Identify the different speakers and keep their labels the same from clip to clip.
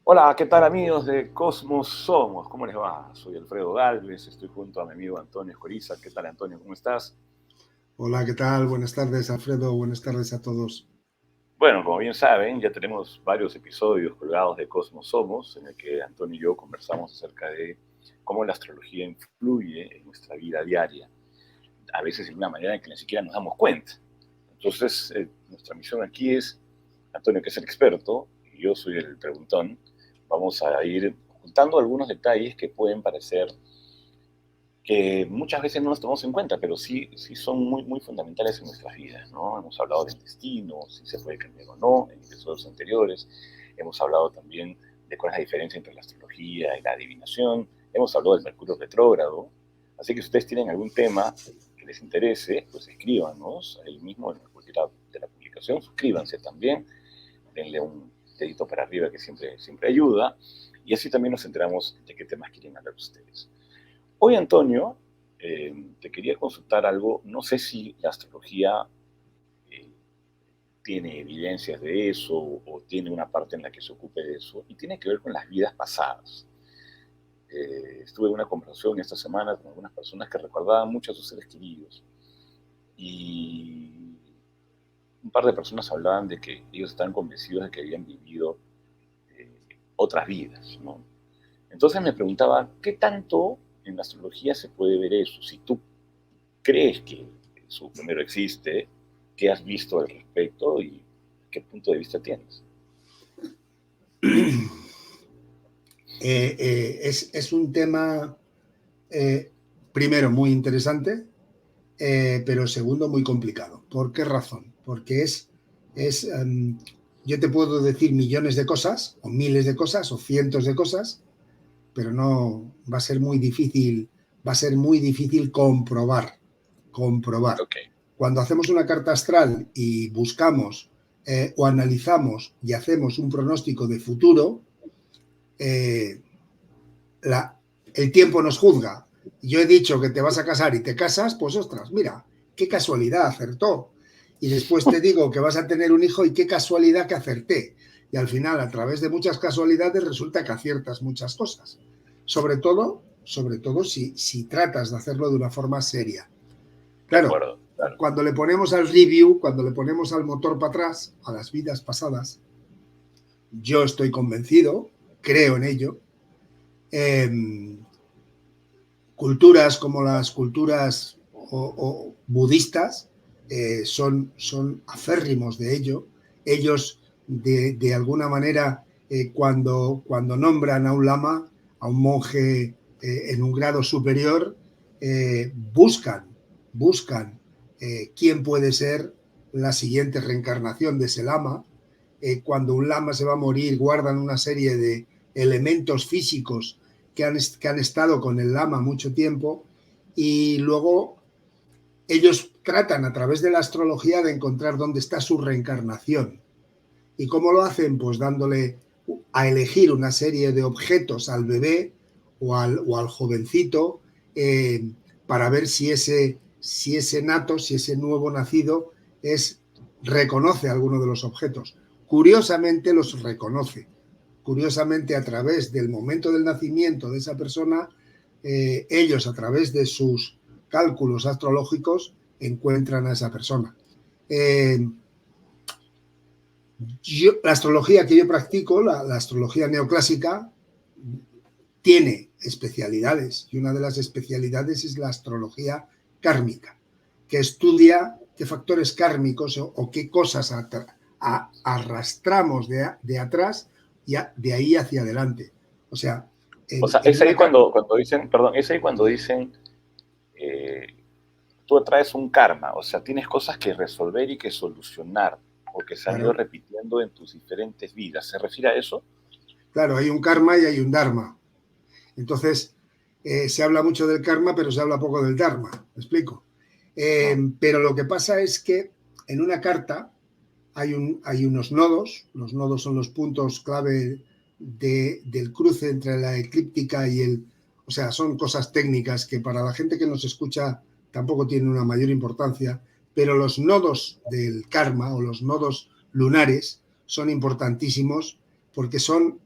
Speaker 1: Hola, ¿qué tal amigos de Cosmos Somos? ¿Cómo les va? Soy Alfredo Galvez, estoy junto a mi amigo Antonio Escoriza. ¿Qué tal, Antonio? ¿Cómo estás?
Speaker 2: Hola, ¿qué tal? Buenas tardes, Alfredo. Buenas tardes a todos.
Speaker 1: Bueno, como bien saben, ya tenemos varios episodios colgados de Cosmos Somos, en el que Antonio y yo conversamos acerca de cómo la astrología influye en nuestra vida diaria, a veces de una manera en que ni siquiera nos damos cuenta. Entonces, nuestra misión aquí es, Antonio, que es el experto, y yo soy el preguntón, vamos a ir juntando algunos detalles que pueden parecer que muchas veces no los tomamos en cuenta, pero sí son muy fundamentales en nuestras vidas, ¿no? Hemos hablado del destino, si se puede cambiar o no, en episodios anteriores. Hemos hablado también de cuál es la diferencia entre la astrología y la adivinación. Hemos hablado del Mercurio retrógrado. Así que si ustedes tienen algún tema que les interese, pues escríbanos ahí mismo en cualquiera de la publicación. Suscríbanse también, denle un dedito para arriba que siempre ayuda. Y así también nos enteramos de qué temas quieren hablar ustedes. Hoy, Antonio, te quería consultar algo. No sé si la astrología eh, tiene evidencias de eso o tiene una parte en la que se ocupe de eso, y tiene que ver con las vidas pasadas. Estuve en una conversación esta semana con algunas personas que recordaban mucho a sus seres queridos, y un par de personas hablaban de que ellos estaban convencidos de que habían vivido eh, otras vidas, ¿no? Entonces me preguntaba, ¿qué tanto en la astrología se puede ver eso? Si tú crees que eso primero existe, qué has visto al respecto y qué punto de vista tienes.
Speaker 2: Es un tema, primero, muy interesante, pero segundo, muy complicado. ¿Por qué razón? Porque yo te puedo decir millones de cosas, o miles de cosas, o cientos de cosas, pero no va a ser muy difícil, va a ser muy difícil comprobar.
Speaker 1: Ok.
Speaker 2: Cuando hacemos una carta astral y buscamos o analizamos y hacemos un pronóstico de futuro, eh, la, el tiempo nos juzga. Yo he dicho que te vas a casar y te casas, pues ostras, mira, qué casualidad, acertó. Y después te digo que vas a tener un hijo y qué casualidad que acerté. Y al final, a través de muchas casualidades, resulta que aciertas muchas cosas. Sobre todo si tratas de hacerlo de una forma seria.
Speaker 1: De
Speaker 2: Claro,
Speaker 1: acuerdo, claro.
Speaker 2: cuando le ponemos al review, cuando le ponemos al motor para atrás, a las vidas pasadas, yo estoy convencido, creo en ello. Eh, Culturas como las culturas o budistas son aférrimos de ello. Ellos, de alguna manera, cuando nombran a un lama, a un monje en un grado superior, buscan quién puede ser la siguiente reencarnación de ese lama. Cuando un lama se va a morir, guardan una serie de elementos físicos que han estado con el lama mucho tiempo, y luego ellos tratan a través de la astrología de encontrar dónde está su reencarnación. ¿Y cómo lo hacen? Pues dándole a elegir una serie de objetos al bebé o al jovencito, para ver si ese nuevo nacido reconoce alguno de los objetos. Curiosamente los reconoce. Curiosamente, a través del momento del nacimiento de esa persona, ellos, a través de sus cálculos astrológicos, encuentran a esa persona. Eh, la astrología que yo practico, la astrología neoclásica, tiene especialidades, y una de las especialidades es la astrología kármica, que estudia qué factores kármicos o qué cosas arrastramos de atrás y de ahí hacia adelante. O sea,
Speaker 1: O sea,
Speaker 2: en
Speaker 1: es ahí
Speaker 2: una...
Speaker 1: cuando dicen, perdón, es ahí cuando dicen, eh, tú atraes un karma, o sea, tienes cosas que resolver y que solucionar, o que se han ido
Speaker 2: Claro,
Speaker 1: repitiendo en tus diferentes vidas. ¿Se refiere a eso?
Speaker 2: claro, hay un karma y hay un dharma. Entonces, se habla mucho del karma, pero se habla poco del dharma. ¿Me explico?
Speaker 1: Ajá.
Speaker 2: Pero lo que pasa es que en una carta hay unos nodos. Los nodos son los puntos clave del cruce entre la eclíptica y el... O sea, son cosas técnicas que para la gente que nos escucha tampoco tienen una mayor importancia, pero los nodos del karma o los nodos lunares son importantísimos porque son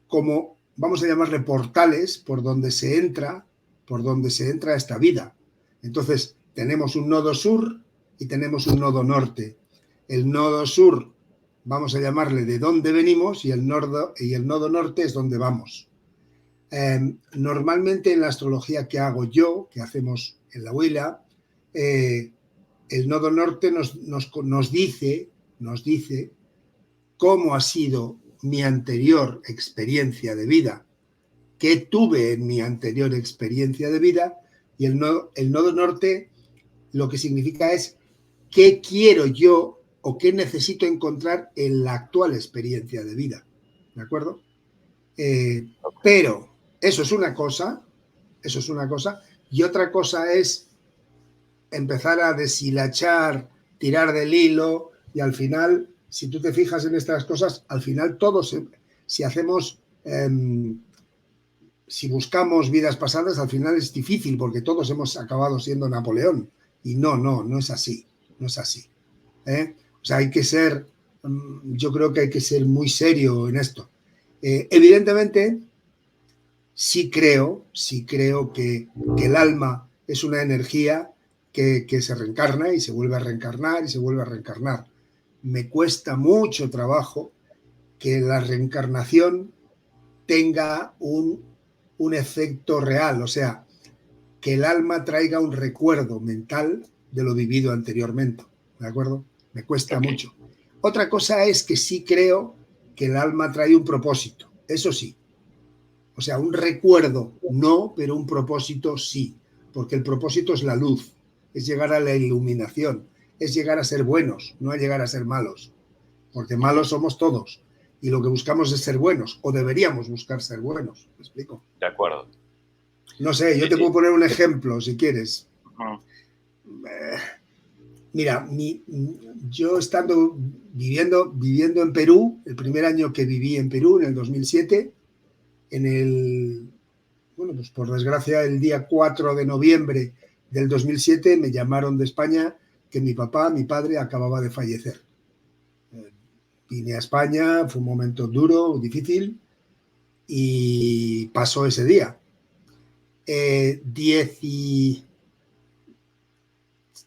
Speaker 2: como, vamos a llamarle portales, por donde se entra a esta vida. Entonces, tenemos un nodo sur y tenemos un nodo norte. El nodo sur, vamos a llamarle de dónde venimos, y el nodo norte es donde vamos. Normalmente en la astrología que hago yo, que hacemos en la Huila, el nodo norte nos dice cómo ha sido mi anterior experiencia de vida, qué tuve en mi anterior experiencia de vida, y el nodo norte lo que significa es qué quiero yo o qué necesito encontrar en la actual experiencia de vida, ¿de acuerdo? Pero eso es una cosa, y otra cosa es empezar a deshilachar, tirar del hilo, y al final, si tú te fijas en estas cosas, al final todos, si hacemos, si buscamos vidas pasadas, al final es difícil, porque todos hemos acabado siendo Napoleón, y no es así, O sea, hay que ser, yo creo que hay que ser muy serio en esto. Evidentemente, sí creo que el alma es una energía que se reencarna y se vuelve a reencarnar y se vuelve a reencarnar. Me cuesta mucho trabajo que la reencarnación tenga un efecto real, o sea, que el alma traiga un recuerdo mental de lo vivido anteriormente, ¿de acuerdo? Me cuesta mucho. Otra cosa es que sí creo que el alma trae un propósito, eso sí. O sea, un recuerdo no, pero un propósito sí, porque el propósito es la luz, es llegar a la iluminación, es llegar a ser buenos, no a llegar a ser malos, porque malos somos todos y lo que buscamos es ser buenos, o deberíamos buscar ser buenos. ¿Me explico?
Speaker 1: De acuerdo.
Speaker 2: No sé, yo te puedo poner un ejemplo si quieres. Mira, yo estando viviendo en Perú, el primer año que viví en Perú, en el 2007, bueno, pues por desgracia, el día 4 de noviembre del 2007 me llamaron de España que mi padre, acababa de fallecer. Vine a España, fue un momento duro, difícil, y pasó ese día.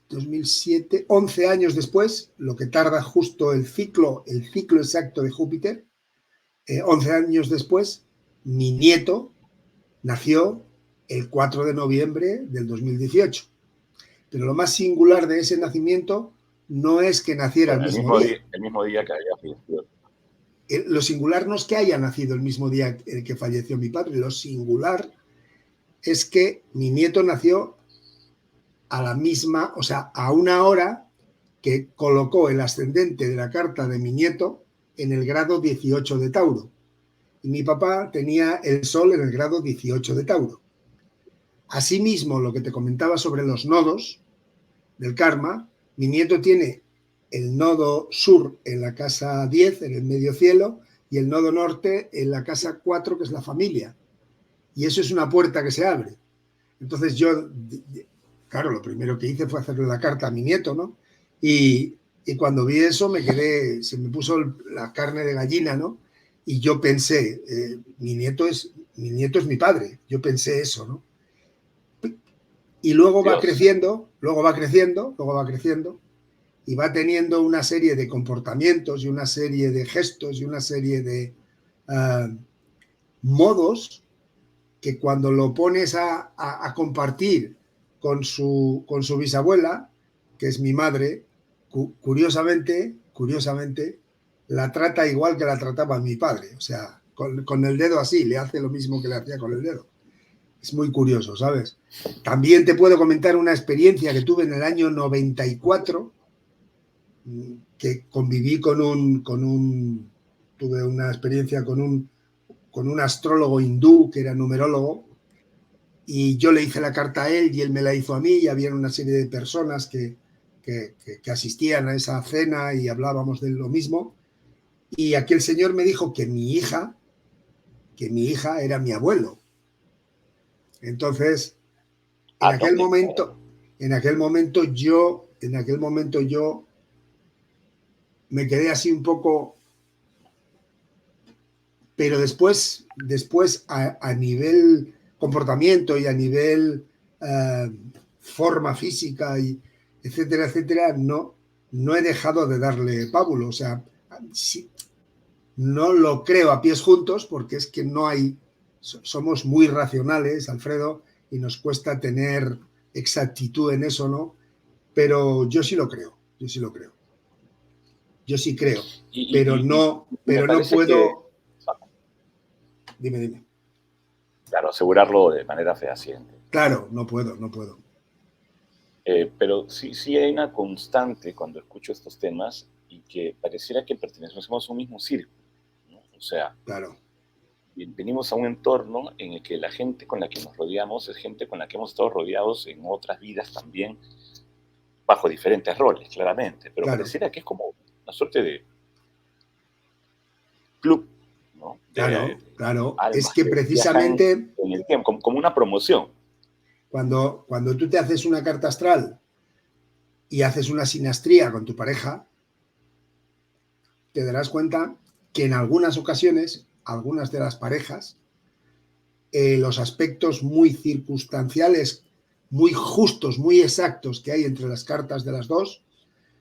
Speaker 2: 2007, 11 años después, lo que tarda justo el ciclo exacto de Júpiter, 11 años después, mi nieto nació el 4 de noviembre del 2018. Pero lo más singular de ese nacimiento no es que naciera el mismo día.
Speaker 1: El mismo día que había fallecido.
Speaker 2: Lo singular no es que haya nacido el mismo día en que falleció mi padre. Lo singular es que mi nieto nació a la misma, o sea, a una hora que colocó el ascendente de la carta de mi nieto en el grado 18 de Tauro. Y mi papá tenía el sol en el grado 18 de Tauro. Asimismo, lo que te comentaba sobre los nodos del karma, mi nieto tiene el nodo sur en la casa 10, en el medio cielo, y el nodo norte en la casa 4, que es la familia. Y eso es una puerta que se abre. Entonces yo, claro, lo primero que hice fue hacerle la carta a mi nieto, ¿no? Y cuando vi eso me quedé, se me puso la carne de gallina, ¿no? Y yo pensé, mi nieto es mi padre. Yo pensé eso, ¿no? Y luego va creciendo, y va teniendo una serie de comportamientos y una serie de gestos y una serie de modos que cuando lo pones a compartir con su bisabuela, que es mi madre, curiosamente, la trata igual que la trataba mi padre. O sea, con el dedo así, le hace lo mismo que le hacía con el dedo. Es muy curioso, ¿sabes? También te puedo comentar una experiencia que tuve en el año 94, que conviví tuve una experiencia con un astrólogo hindú que era numerólogo, y yo le hice la carta a él y él me la hizo a mí, y había una serie de personas que asistían a esa cena y hablábamos de lo mismo, y aquel señor me dijo que mi hija era mi abuelo. Entonces, en aquel momento yo me quedé así un poco pero después a nivel comportamiento y a nivel forma física y etcétera, etcétera, no he dejado de darle pábulo. O sea, sí, no lo creo a pies juntos porque es que no hay, somos muy racionales, Alfredo, y nos cuesta tener exactitud en eso, ¿no? Pero yo sí lo creo, yo sí lo creo. Yo sí creo, pero
Speaker 1: me
Speaker 2: no
Speaker 1: parece que,
Speaker 2: puedo. Dime.
Speaker 1: claro, asegurarlo de manera fehaciente.
Speaker 2: Claro, no puedo.
Speaker 1: Pero sí hay una constante cuando escucho estos temas y que pareciera que pertenecemos a un mismo círculo, ¿no? O sea,
Speaker 2: Claro.
Speaker 1: venimos a un entorno en el que la gente con la que nos rodeamos es gente con la que hemos estado rodeados en otras vidas también, bajo diferentes roles, claramente, pero
Speaker 2: Claro,
Speaker 1: pareciera que es como una suerte de club, ¿no? De
Speaker 2: claro. Es
Speaker 1: almas
Speaker 2: que
Speaker 1: que viajan
Speaker 2: precisamente
Speaker 1: en el tiempo, como una promoción.
Speaker 2: cuando tú te haces una carta astral y haces una sinastría con tu pareja, te darás cuenta que en algunas ocasiones, algunas de las parejas, los aspectos muy circunstanciales, muy justos, muy exactos que hay entre las cartas de las dos,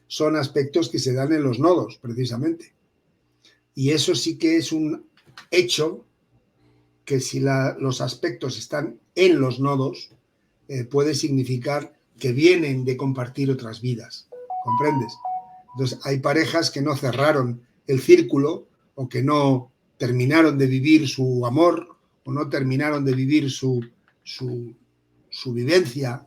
Speaker 2: son aspectos que se dan en los nodos, precisamente. Y eso sí que es un hecho que si los aspectos están en los nodos, puede significar que vienen de compartir otras vidas. ¿Comprendes? Entonces, hay parejas que no cerraron el círculo o que no terminaron de vivir su amor o no terminaron de vivir su vivencia,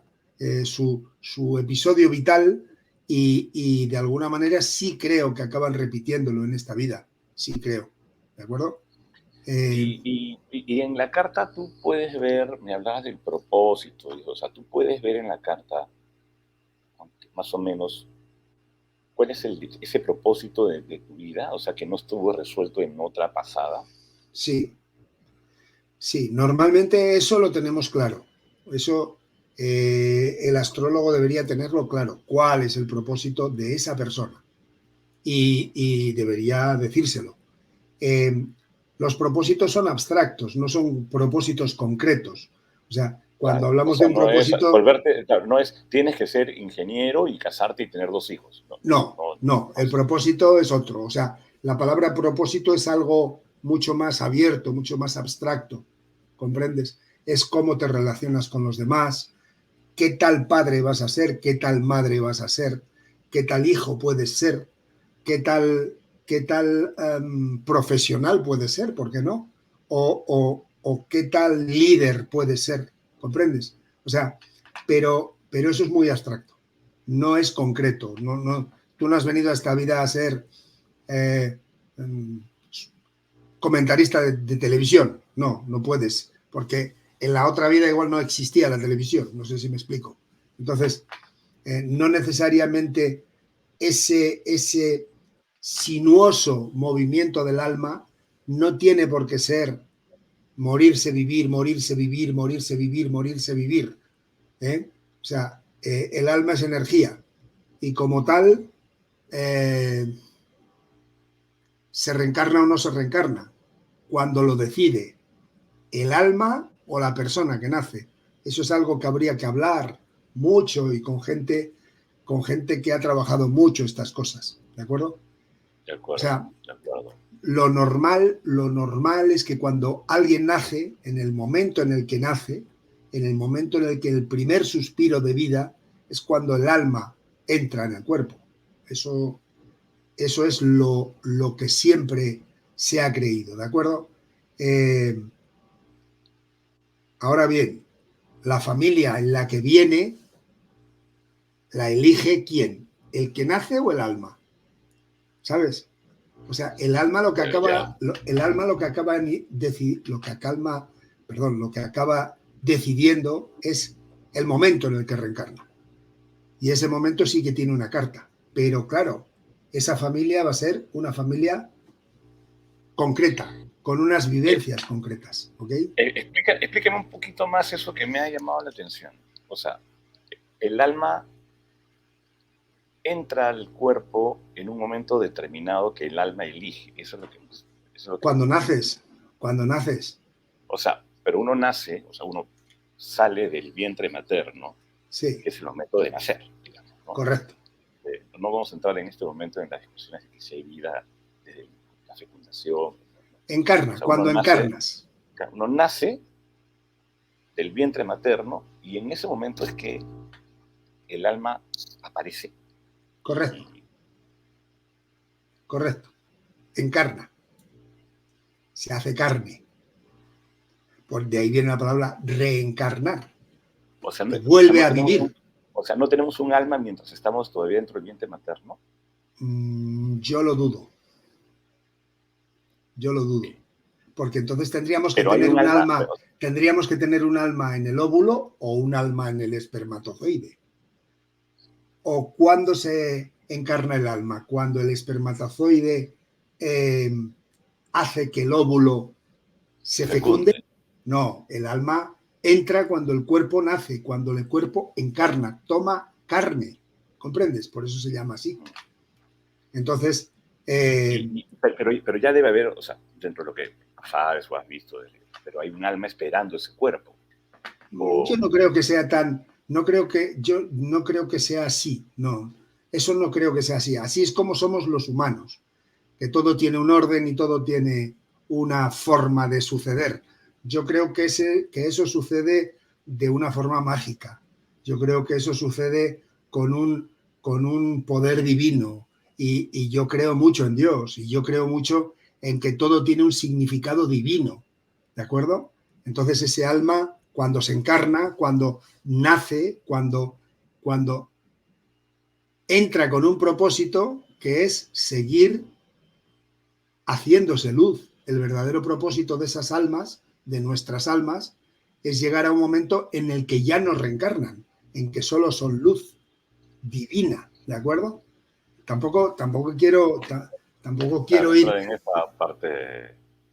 Speaker 2: su episodio vital y de alguna manera sí creo que acaban repitiéndolo en esta vida. Sí creo. ¿De acuerdo?
Speaker 1: Y en la carta tú puedes ver, me hablabas del propósito, o sea, tú puedes ver en la carta más o menos cuál es ese propósito de tu vida, o sea, que no estuvo resuelto en otra pasada.
Speaker 2: Sí, sí, normalmente eso lo tenemos claro. Eso el astrólogo debería tenerlo claro. ¿Cuál es el propósito de esa persona? Y debería decírselo. Eh, los propósitos son abstractos, no son propósitos concretos. O sea, cuando
Speaker 1: Claro, o
Speaker 2: hablamos de
Speaker 1: sea,
Speaker 2: un
Speaker 1: no es
Speaker 2: propósito,
Speaker 1: volverte, claro, no es tienes que ser ingeniero y casarte y tener 2 hijos. No,
Speaker 2: no,
Speaker 1: no
Speaker 2: el
Speaker 1: es.
Speaker 2: propósito es otro. O sea, la palabra propósito es algo mucho más abierto, mucho más abstracto. ¿Comprendes? Es cómo te relacionas con los demás, qué tal padre vas a ser, qué tal madre vas a ser, qué tal hijo puedes ser, qué tal profesional puedes ser, ¿por qué no? O qué tal líder puedes ser, ¿comprendes? O sea, pero eso es muy abstracto, no es concreto, tú no has venido a esta vida a ser eh, comentarista de televisión, no puedes, porque en la otra vida igual no existía la televisión, no sé si me explico. Entonces, no necesariamente ese sinuoso movimiento del alma no tiene por qué ser morirse, vivir, morirse, vivir, morirse, vivir, morirse, vivir. O sea, el alma es energía y como tal se reencarna o no se reencarna cuando lo decide el alma o la persona que nace. Eso es algo que habría que hablar mucho y con gente que ha trabajado mucho estas cosas, ¿de acuerdo?
Speaker 1: De
Speaker 2: O
Speaker 1: acuerdo,
Speaker 2: sea,
Speaker 1: de acuerdo.
Speaker 2: lo normal es que cuando alguien nace, en el momento en el que nace, en el momento en el que el primer suspiro de vida es cuando el alma entra en el cuerpo. Eso es lo que siempre se ha creído, ¿de acuerdo? Eh, ahora bien, la familia en la que viene la elige quién, el que nace o el alma, ¿sabes? O sea,
Speaker 1: Ya.
Speaker 2: el alma lo que acaba lo que acalma, perdón, lo que acaba decidiendo es el momento en el que reencarna. Y ese momento sí que tiene una carta. Pero claro, esa familia va a ser una familia concreta, con unas
Speaker 1: Eh,
Speaker 2: vivencias concretas, ¿ok?
Speaker 1: explícame un poquito más eso que me ha llamado la atención. O sea, el alma entra al cuerpo en un momento determinado que el alma elige. Eso es lo que...
Speaker 2: Cuando naces, cuando naces.
Speaker 1: O sea, pero uno nace, o sea, uno sale del vientre materno,
Speaker 2: Sí,
Speaker 1: que es el momento de nacer, digamos, ¿no?
Speaker 2: correcto.
Speaker 1: No vamos a entrar en este momento en las discusiones de que si hay vida desde la fecundación. O
Speaker 2: Encarna,
Speaker 1: sea,
Speaker 2: cuando encarnas.
Speaker 1: uno nace del vientre materno y en ese momento es que el alma aparece.
Speaker 2: Correcto, correcto. Encarna, se hace carne. Por de ahí viene la palabra reencarnar,
Speaker 1: O sea,
Speaker 2: que vuelve a vivir.
Speaker 1: No tenemos un alma mientras estamos todavía dentro del vientre materno.
Speaker 2: Yo lo dudo. Yo lo dudo. Porque entonces tendríamos que
Speaker 1: Pero hay
Speaker 2: tener
Speaker 1: un
Speaker 2: un
Speaker 1: alma,
Speaker 2: alma, tendríamos que tener un alma en el óvulo o un alma en el espermatozoide. ¿O cuándo se encarna el alma? Cuando el espermatozoide hace que el óvulo se fecunde. No, el alma entra cuando el cuerpo nace, cuando el cuerpo encarna, toma carne. ¿Comprendes? Por eso se llama así. Entonces...
Speaker 1: pero ya debe haber, o sea, dentro de lo que sabes o has visto, pero hay un alma esperando ese cuerpo.
Speaker 2: Yo no creo que sea tan... yo no creo que sea así, no. Eso no creo que sea así. Así es como somos los humanos, que todo tiene un orden y todo tiene una forma de suceder. Yo creo que eso sucede de una forma mágica. Yo creo que eso sucede con un poder divino. Y yo creo mucho en Dios y yo creo mucho en que todo tiene un significado divino. ¿De acuerdo? Entonces ese alma, cuando se encarna, cuando nace, cuando entra con un propósito que es seguir haciéndose luz. El verdadero propósito de esas almas, de nuestras almas, es llegar a un momento en el que ya nos reencarnan, en que solo son luz divina, ¿de acuerdo? Tampoco quiero ir
Speaker 1: en esa parte.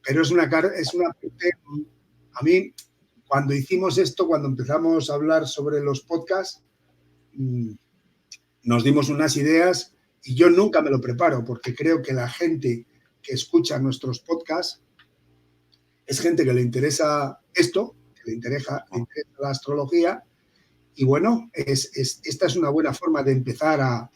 Speaker 2: Pero es una parte, a mí, cuando hicimos esto, cuando empezamos a hablar sobre los podcasts, nos dimos unas ideas y yo nunca me lo preparo porque creo que la gente que escucha nuestros podcasts es gente que le interesa esto, que le interesa la astrología y bueno, esta es una buena forma de empezar a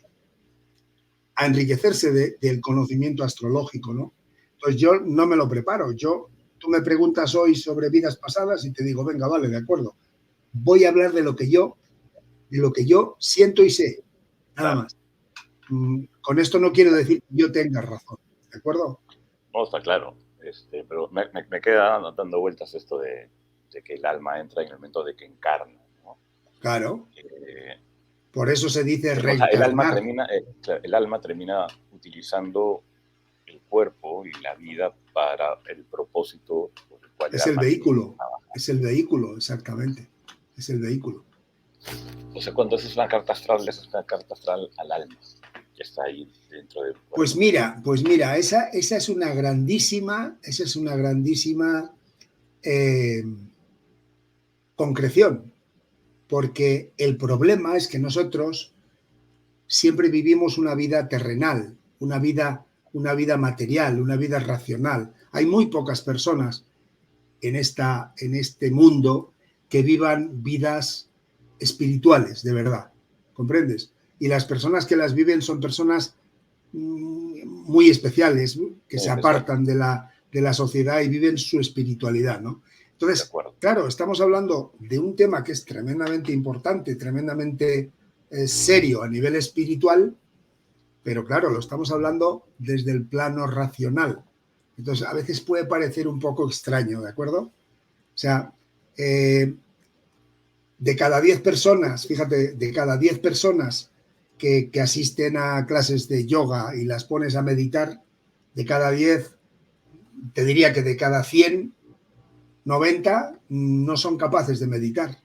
Speaker 2: enriquecerse del conocimiento astrológico, ¿no? Entonces yo no me lo preparo, tú me preguntas hoy sobre vidas pasadas y te digo, venga, vale, de acuerdo, voy a hablar de lo que yo siento y sé, nada más. Con esto no quiero decir que yo tenga razón, ¿de acuerdo?
Speaker 1: No, está claro, pero me queda dando vueltas esto de que el alma entra en el momento de que encarna, ¿no?
Speaker 2: Claro. Por eso se dice
Speaker 1: reencarnar. El alma termina utilizando el cuerpo y la vida para el propósito por el cual
Speaker 2: es el vehículo, es el vehículo, exactamente, es el vehículo.
Speaker 1: O sea, cuando haces una carta astral, es una carta astral al alma que está ahí dentro del cuerpo.
Speaker 2: Pues mira, esa es una grandísima, concreción, porque el problema es que nosotros siempre vivimos una vida terrenal, una vida material, una vida racional. Hay muy pocas personas en este mundo que vivan vidas espirituales, de verdad, ¿comprendes? Y las personas que las viven son personas muy especiales, que se apartan de la sociedad y viven su espiritualidad, ¿no? Entonces, claro, estamos hablando de un tema que es tremendamente importante, tremendamente serio a nivel espiritual, pero claro, lo estamos hablando desde el plano racional. Entonces, a veces puede parecer un poco extraño, ¿de acuerdo? O sea, de cada 10 personas, fíjate, de cada 10 personas que asisten a clases de yoga y las pones a meditar, de cada 10, te diría que de cada 100, 90 no son capaces de meditar.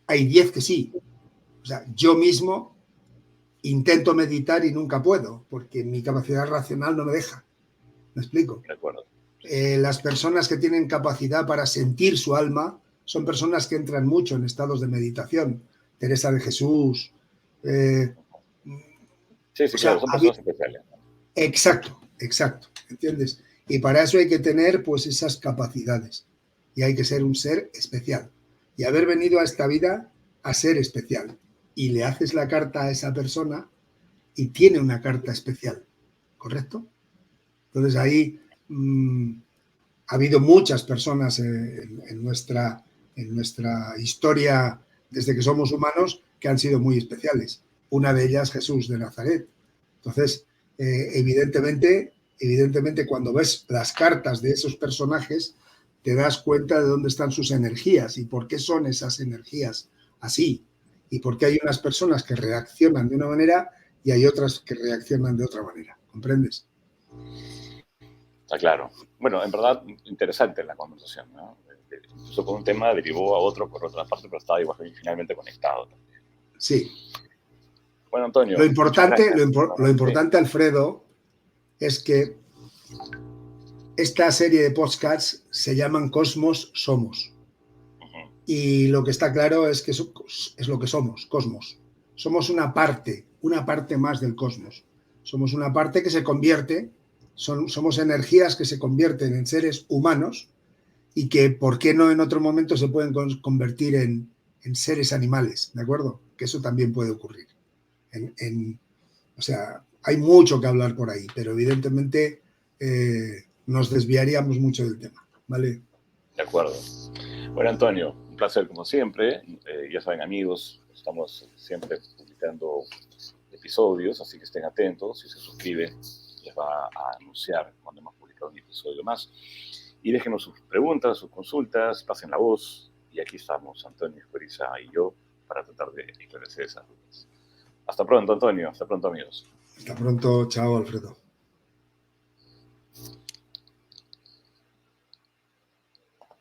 Speaker 2: Hay 10 que sí. O sea, yo mismo intento meditar y nunca puedo, porque mi capacidad racional no me deja. ¿Me explico?
Speaker 1: De acuerdo.
Speaker 2: Las personas que tienen capacidad para sentir su alma son personas que entran mucho en estados de meditación. Teresa de Jesús.
Speaker 1: Sí, claro, son personas especiales.
Speaker 2: Exacto, ¿entiendes? Y para eso hay que tener pues esas capacidades y hay que ser un ser especial y haber venido a esta vida a ser especial. Y le haces la carta a esa persona y tiene una carta especial, ¿correcto? Entonces ahí ha habido muchas personas en nuestra historia desde que somos humanos que han sido muy especiales. Una de ellas Jesús de Nazaret. Entonces, evidentemente, cuando ves las cartas de esos personajes, te das cuenta de dónde están sus energías y por qué son esas energías así. Y por qué hay unas personas que reaccionan de una manera y hay otras que reaccionan de otra manera. ¿Comprendes?
Speaker 1: Está claro. Bueno, en verdad, interesante la conversación, ¿no? Incluso con un tema derivó a otro por otra parte, pero estaba igual finalmente conectado también.
Speaker 2: Sí.
Speaker 1: Bueno, Antonio,
Speaker 2: Lo
Speaker 1: muchas
Speaker 2: importante,
Speaker 1: gracias.
Speaker 2: lo importante, Alfredo, es que esta serie de podcasts se llaman Cosmos Somos. Y lo que está claro es que es lo que somos, cosmos. Somos una parte más del cosmos. Somos una parte que se convierte, somos energías que se convierten en seres humanos y que, ¿por qué no en otro momento se pueden convertir en seres animales? ¿De acuerdo? Que eso también puede ocurrir. O sea, hay mucho que hablar por ahí, pero evidentemente nos desviaríamos mucho del tema, ¿vale?
Speaker 1: De acuerdo. Bueno, Antonio, un placer como siempre. Ya saben, amigos, estamos siempre publicando episodios, así que estén atentos. Si se suscriben, les va a anunciar cuando hemos publicado un episodio más. Y déjenos sus preguntas, sus consultas, pasen la voz. Y aquí estamos, Antonio Escoriza y yo, para tratar de esclarecer esas dudas. Hasta pronto, Antonio. Hasta pronto, amigos.
Speaker 2: Hasta pronto. Chao, Alfredo.